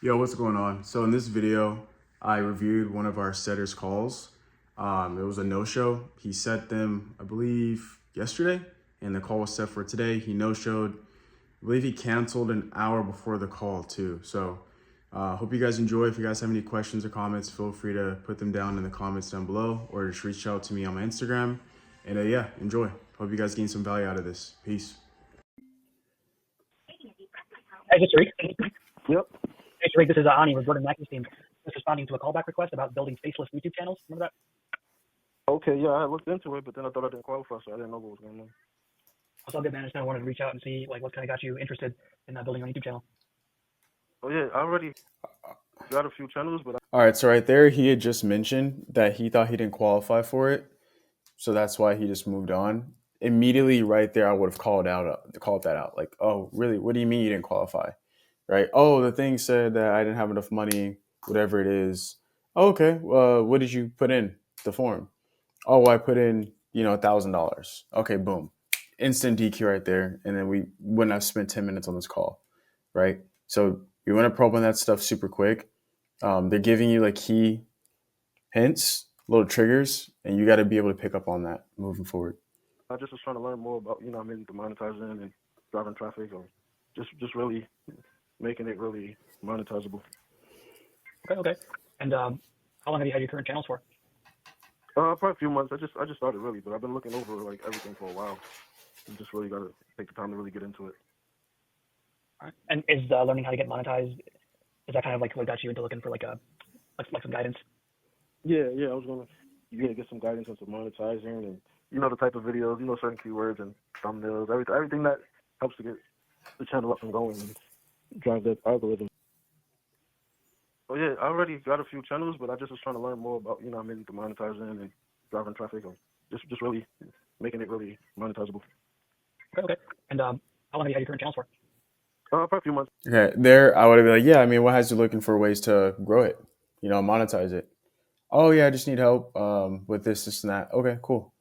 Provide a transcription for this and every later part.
Yo, what's going on? So in this video, I reviewed one of our setters' calls. It was a no-show. He set them, I believe, yesterday, and the call was set for today. He no-showed. I believe he canceled an hour before the call too. So hope you guys enjoy. If you guys have any questions or comments, feel free to put them down in the comments down below or just reach out to me on my Instagram. And yeah, enjoy. Hope you guys gain some value out of this. Peace. Hey, this is Tariq. Yep. Hey, Tariq, this is Ani with Jordan Mackey's team. Just responding to a callback request about building faceless YouTube channels. Remember that? Okay, yeah, I looked into it, but then I thought I didn't qualify, so I didn't know what was going on. What's up, good man? I just kind of wanted to reach out and see what kind of got you interested in building a YouTube channel. Oh yeah, I already got a few channels, but All right, so right there, he had just mentioned that he thought he didn't qualify for it. So that's why he just moved on. Immediately right there, I would have called that out. Like, oh, really? What do you mean you didn't qualify? Right? Oh, the thing said that I didn't have enough money, whatever it is. Oh, okay. What did you put in the form? Oh, well, I put in, $1,000. Okay, boom. Instant DQ right there. And then we wouldn't have spent 10 minutes on this call. Right? So you want to probe on that stuff super quick. They're giving you like key hints, little triggers, and you got to be able to pick up on that moving forward. I just was trying to learn more about, maybe the monetizing and driving traffic, or just really making it really monetizable. Okay. And how long have you had your current channels for? Probably a few months. I just started really, but I've been looking over like everything for a while. You just really got to take the time to really get into it. All right. And is learning how to get monetized, is that kind of like what got you into looking for like some guidance? Yeah, I was gonna get some guidance on some monetizing and the type of videos, certain keywords and thumbnails, everything that helps to get the channel up and going and drive that algorithm. Oh yeah, I already got a few channels, but I just was trying to learn more about maybe the monetizing and driving traffic, or just really making it really monetizable. Okay. And how long have you had your current channels for? Probably a few months. Okay, there I would have been like, yeah, I mean, what has you looking for ways to grow it, monetize it? Oh yeah, I just need help with this and that. Okay, cool.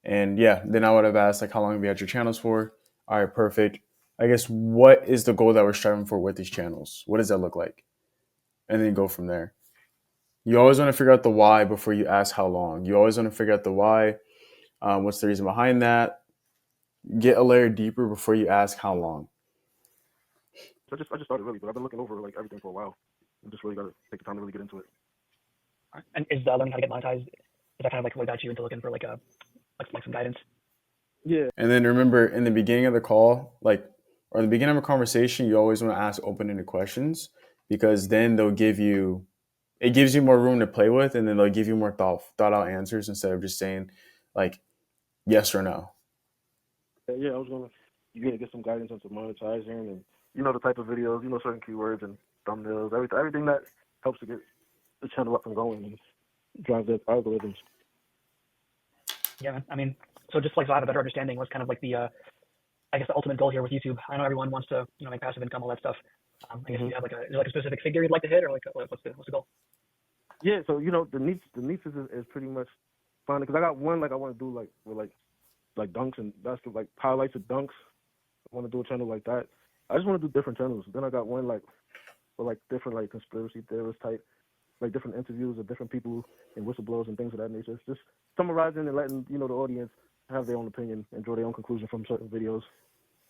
And yeah, then I would have asked like, how long have you had your channels for? All right, perfect. I guess what is the goal that we're striving for with these channels? What does that look like? And then go from there. You always want to figure out the why before you ask how long. You always want to figure out the why. What's the reason behind that? Get a layer deeper before you ask how long. So I just started really, but I've been looking over like everything for a while. I just really got to take the time to really get into it. All right. And is learning how to get monetized, is that kind of like what got you into looking for like some guidance? Yeah. And then remember, in the beginning of the call, or the beginning of a conversation, you always want to ask open-ended questions, because then it gives you more room to play with, and then they'll give you more thought out answers instead of just saying like yes or no. Yeah, I was gonna get some guidance on some monetizing and the type of videos, certain keywords and thumbnails, everything that helps to get the channel up and going and drive the algorithms. Yeah, man. I mean, so just like so I have a better understanding, what's kind of like the I guess the ultimate goal here with YouTube. I know everyone wants to make passive income, all that stuff. I guess you have is there a specific figure you'd like to hit, or what's the goal? Yeah, so the niche is pretty much fun, because I got one like I want to do like with like dunks and basketball, like highlights of dunks. I want to do a channel like that. I just want to do different channels. Then I got one like for like different like conspiracy theorist type, like different interviews of different people and whistleblowers and things of that nature. It's just summarizing and letting the audience have their own opinion and draw their own conclusion from certain videos.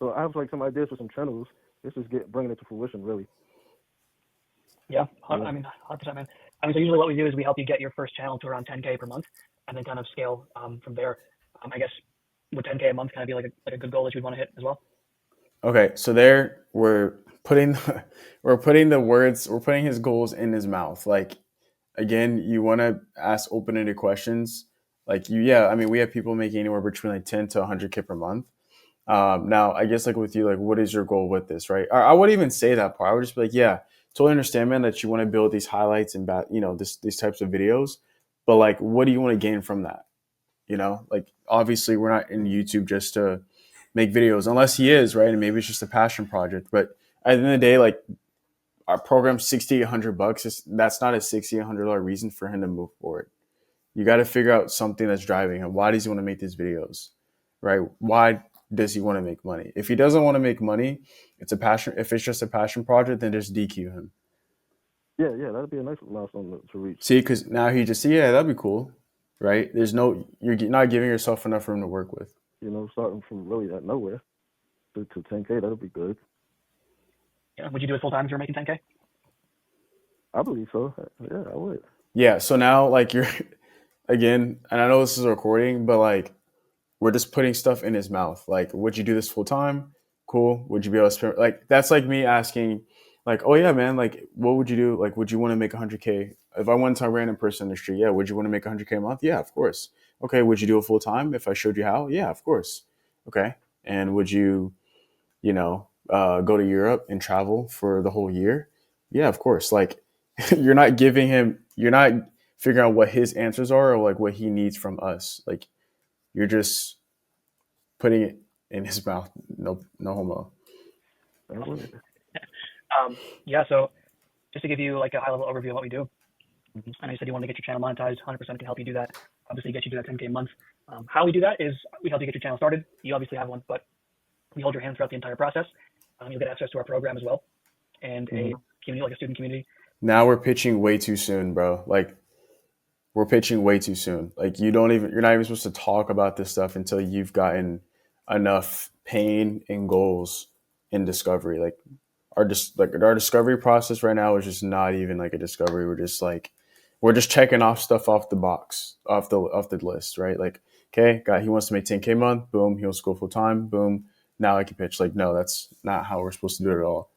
So I have like some ideas for some channels. This is bringing it to fruition, really. Yeah, I mean, 100%, man. I mean, so usually what we do is we help you get your first channel to around 10K per month, and then kind of scale from there. I guess would 10K a month kind of be like a good goal that you'd want to hit as well? Okay, so there we're putting his goals in his mouth. Like, again, you want to ask open-ended questions. Like I mean, we have people making anywhere between like 10 to 100K per month. Now, I guess like with you, like, what is your goal with this, right? I wouldn't even say that part. I would just be like, yeah, totally understand, man, that you want to build these highlights and these types of videos, but like, what do you want to gain from that? Like, obviously, we're not in YouTube just to make videos, unless he is, right? And maybe it's just a passion project. But at the end of the day, like, our program's $6,800. That's not a $6,800 reason for him to move forward. You got to figure out something that's driving him. Why does he want to make these videos, right? Why does he want to make money? If he doesn't want to make money, it's a passion. If it's just a passion project, then just DQ him. Yeah, that'd be a nice milestone to reach. See, because now he just, yeah, that'd be cool, right? There's no, you're not giving yourself enough room to work with. You know, starting from really at nowhere to 10K, that'd be good. Yeah. Would you do it full time if you're making 10K? I believe so. Yeah, I would. Yeah. So now, like, you're, again, and I know this is a recording, but like, we're just putting stuff in his mouth. Like, would you do this full time? Cool. Would you be able to spend, like, that's like me asking, like, oh yeah, man, like, what would you do? Like, would you want to make 100K? If I went to a random person in the street, yeah, would you want to make 100K a month? Yeah, of course. Okay. Would you do it full time if I showed you how? Yeah, of course. Okay. And would you, go to Europe and travel for the whole year? Yeah, of course. Like, you're not figuring out what his answers are or like what he needs from us. Like, you're just putting it in his mouth. No, no homo. I would. Yeah. So just to give you like a high level overview of what we do. Mhm. I know you said you want to get your channel monetized. 100% can help you do that. Obviously, get you to that 10K a month. How we do that is we help you get your channel started. You obviously have one, but we hold your hand throughout the entire process. You'll get access to our program as well, and a community, like a student community. Now we're pitching way too soon, bro. Like, we're pitching way too soon. Like, you're not even supposed to talk about this stuff until you've gotten enough pain and goals in discovery. Like, our discovery process right now is just not even like a discovery. We're just checking off stuff off the box, off the list, right? Like, okay, guy, he wants to make 10K a month. Boom, he wants to go full time. Boom, now I can pitch. Like, no, that's not how we're supposed to do it at all.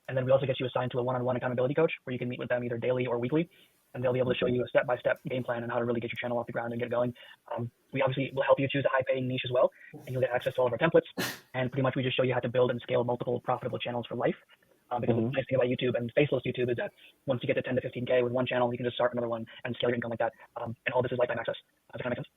And then we also get you assigned to a one-on-one accountability coach where you can meet with them either daily or weekly, and they'll be able to show you a step-by-step game plan on how to really get your channel off the ground and get going. We obviously will help you choose a high-paying niche as well, and you'll get access to all of our templates. And pretty much we just show you how to build and scale multiple profitable channels for life. Because the nice thing about YouTube and faceless YouTube is that once you get to 10 to 15K with one channel, you can just start another one and scale your income like that. And all this is lifetime access. Does that kind of make sense?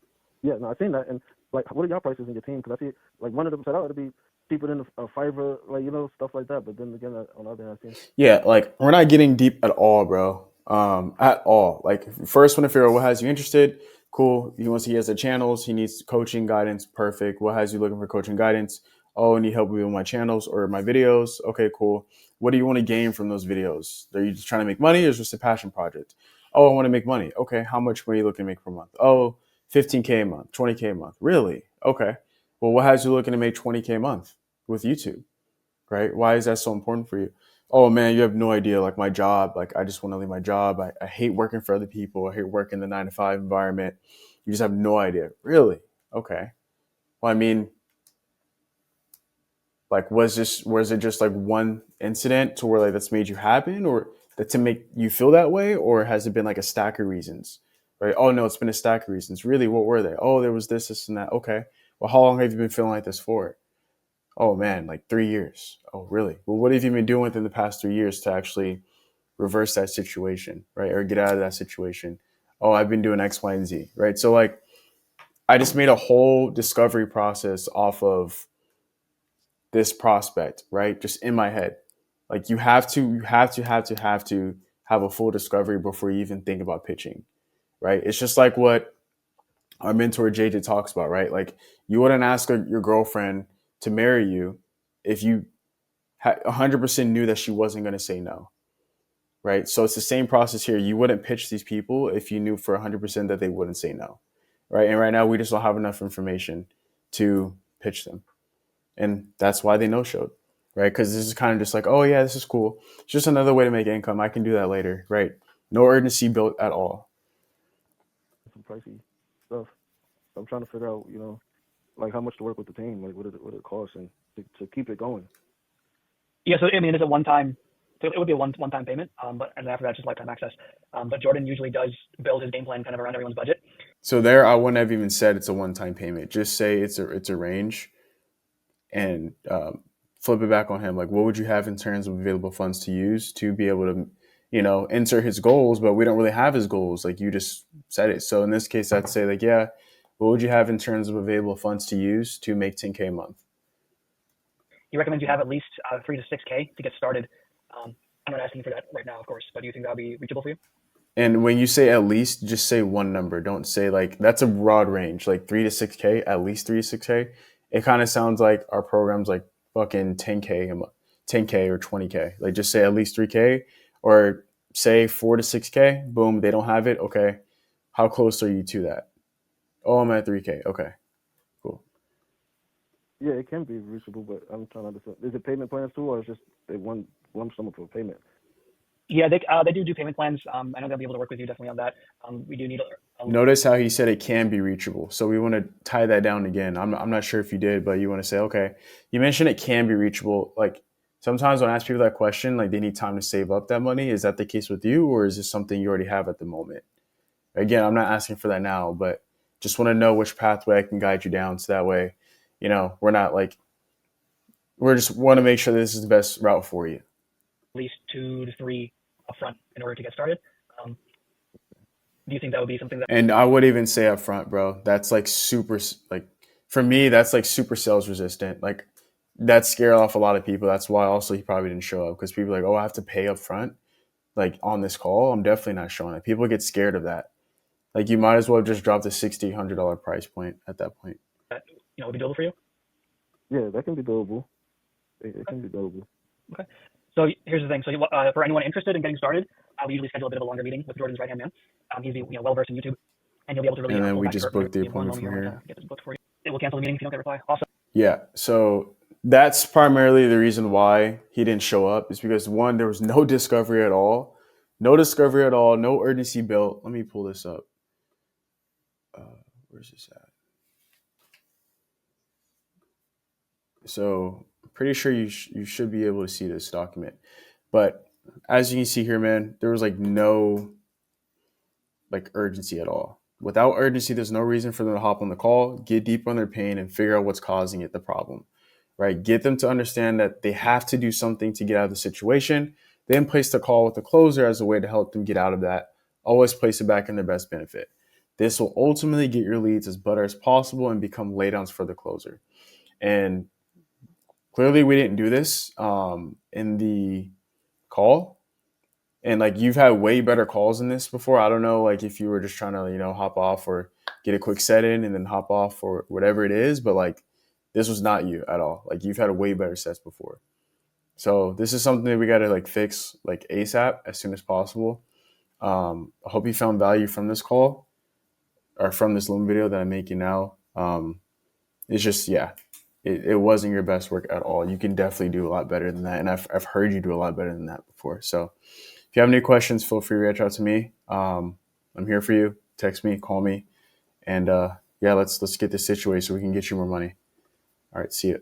Yeah, no, I've seen that. And like, what are y'all prices in your team? Because I see like one of them said, oh, it'll be cheaper than a Fiverr, like, you know, stuff like that. But then again, on the other hand, I've seen. Yeah, like, we're not getting deep at all, bro. At all. Like, first want to figure out what has you interested. Cool. He has the channels. He needs coaching guidance. Perfect. What has you looking for coaching guidance? Oh, I need help with my channels or my videos. Okay, cool. What do you want to gain from those videos? Are you just trying to make money or is it just a passion project? Oh, I want to make money. Okay, how much money are you looking to make per month? Oh, 15K a month, 20K a month. Really? Okay. Well, what has you looking to make 20K a month with YouTube? Right? Why is that so important for you? Oh man, you have no idea. Like, my job, like, I just want to leave my job. I hate working for other people. I hate working in the 9 to 5 environment. You just have no idea. Really? Okay. Well, I mean, like, was it just like one incident to where like that's made you happen or that to make you feel that way? Or has it been like a stack of reasons? Right? Oh no, it's been a stack of reasons. Really? What were they? Oh, there was this, and that. Okay. Well, how long have you been feeling like this for? Oh man, like 3 years. Oh, really? Well, what have you been doing within the past 3 years to actually reverse that situation, right? Or get out of that situation? Oh, I've been doing X, Y, and Z, right? So like, I just made a whole discovery process off of this prospect, right? Just in my head. Like, you have to have a full discovery before you even think about pitching, right? It's just like what our mentor JJ talks about, right? Like, you wouldn't ask your girlfriend to marry you if you 100% knew that she wasn't going to say no, right? So it's the same process here. You wouldn't pitch these people if you knew for 100% that they wouldn't say no, right? And right now we just don't have enough information to pitch them, and that's why they no-showed, right? Because this is kind of just like, oh yeah, this is cool. It's just another way to make income. I can do that later, right? No urgency built at all. Some pricey stuff. I'm trying to figure out, you know, like how much to work with the team, like what it costs, and to keep it going. Yeah. So I mean, it's a one-time. So it would be a one-time payment, but and after that, just lifetime access. But Jordan usually does build his game plan kind of around everyone's budget. So there, I wouldn't have even said it's a one-time payment. Just say it's a range, and flip it back on him. Like, what would you have in terms of available funds to use to be able to, enter his goals? But we don't really have his goals. Like, you just said it. So in this case, I'd say like, yeah, what would you have in terms of available funds to use to make 10K a month? He recommends you have at least 3 to 6K to get started. I'm not asking for that right now, of course, but do you think that'll be reachable for you? And when you say at least, just say one number. Don't say like, that's a broad range, like 3 to 6K, at least 3 to 6K. It kind of sounds like our program's like fucking 10K a month, 10K or 20K. Like, just say at least 3K or say 4 to 6K, boom, they don't have it. Okay. How close are you to that? Oh, I'm at 3K. Okay, cool. Yeah, it can be reachable, but I'm trying to understand. Is it payment plans too, or is just they one lump sum for payment? Yeah, they do payment plans. I know they'll be able to work with you definitely on that. We do need Notice how he said it can be reachable. So we want to tie that down again. I'm not sure if you did, but you want to say, okay, you mentioned it can be reachable. Like sometimes when I ask people that question, like they need time to save up that money. Is that the case with you, or is this something you already have at the moment? Again, I'm not asking for that now, but just want to know which pathway I can guide you down. So that way, we're not like, we're just want to make sure this is the best route for you. at least 2 to 3 upfront in order to get started. Do you think that would be something that? And I would even say up front, bro, that's like super, like for me, that's like super sales resistant. Like that scared off a lot of people. That's why also he probably didn't show up, because people are like, oh, I have to pay up front. Like on this call, I'm definitely not showing it. People get scared of that. Like you might as well just drop the $60, $100 price point at that point. Would be doable for you? Yeah, that can be doable. It can be doable. Okay. So here's the thing. So for anyone interested in getting started, we usually schedule a bit of a longer meeting with Jordan's right-hand man. He's well versed in YouTube, and you'll be able to really. And then pull we back just your- booked the your one appointment moment from here. here. Get this booked for you. It will cancel the meeting if you don't get a reply. Awesome. Yeah. So that's primarily the reason why he didn't show up, is because one, there was no discovery at all. No discovery at all. No urgency built. Let me pull this up. Where's this at? So I'm pretty sure you should be able to see this document. But as you can see here, man, there was like no like urgency at all. Without urgency, there's no reason for them to hop on the call, get deep on their pain, and figure out what's causing it, the problem, right? Get them to understand that they have to do something to get out of the situation. Then place the call with the closer as a way to help them get out of that. Always place it back in their best benefit. This will ultimately get your leads as better as possible and become laydowns for the closer. And clearly, we didn't do this in the call. And like you've had way better calls than this before. I don't know, like if you were just trying to, hop off or get a quick set in and then hop off or whatever it is, but like this was not you at all. Like you've had a way better sets before. So this is something that we got to like fix like ASAP as soon as possible. I hope you found value from this call or from this Loom video that I'm making now. It's just, yeah, it wasn't your best work at all. You can definitely do a lot better than that. And I've heard you do a lot better than that before. So if you have any questions, feel free to reach out to me. I'm here for you. Text me, call me. And yeah, let's get this situated so we can get you more money. All right, see you.